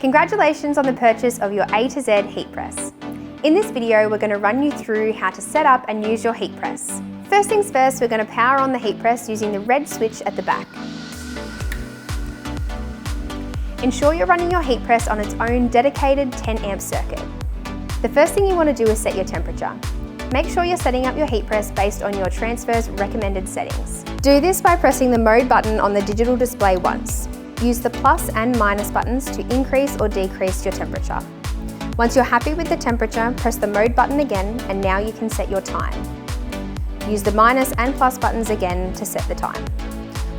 Congratulations on the purchase of your A2Z heat press. In this video, we're going to run you through how to set up and use your heat press. First things first, we're going to power on the heat press using the red switch at the back. Ensure you're running your heat press on its own dedicated 10 amp circuit. The first thing you want to do is set your temperature. Make sure you're setting up your heat press based on your transfer's recommended settings. Do this by pressing the mode button on the digital display once. Use the plus and minus buttons to increase or decrease your temperature. Once you're happy with the temperature, press the mode button again and now you can set your time. Use the minus and plus buttons again to set the time.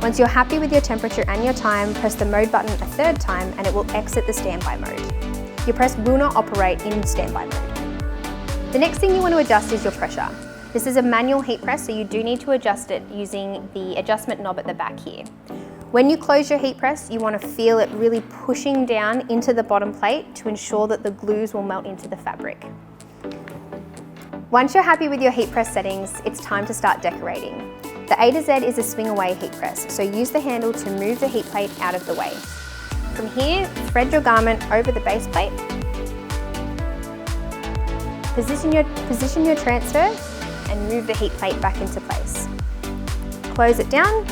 Once you're happy with your temperature and your time, press the mode button a third time and it will exit the standby mode. Your press will not operate in standby mode. The next thing you want to adjust is your pressure. This is a manual heat press, so you do need to adjust it using the adjustment knob at the back here. When you close your heat press, you want to feel it really pushing down into the bottom plate to ensure that the glues will melt into the fabric. Once you're happy with your heat press settings, it's time to start decorating. The A2Z is a swing away heat press, so use the handle to move the heat plate out of the way. From here, thread your garment over the base plate. Position your transfer and move the heat plate back into place. Close it down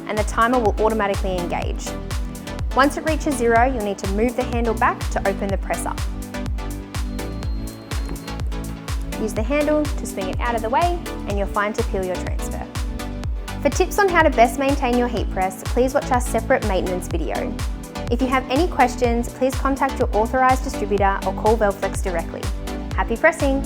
and the timer will automatically engage. Once it reaches 0, you'll need to move the handle back to open the press up. Use the handle to swing it out of the way and you're fine to peel your transfer. For tips on how to best maintain your heat press, please watch our separate maintenance video. If you have any questions, please contact your authorised distributor or call Velflex directly. Happy pressing!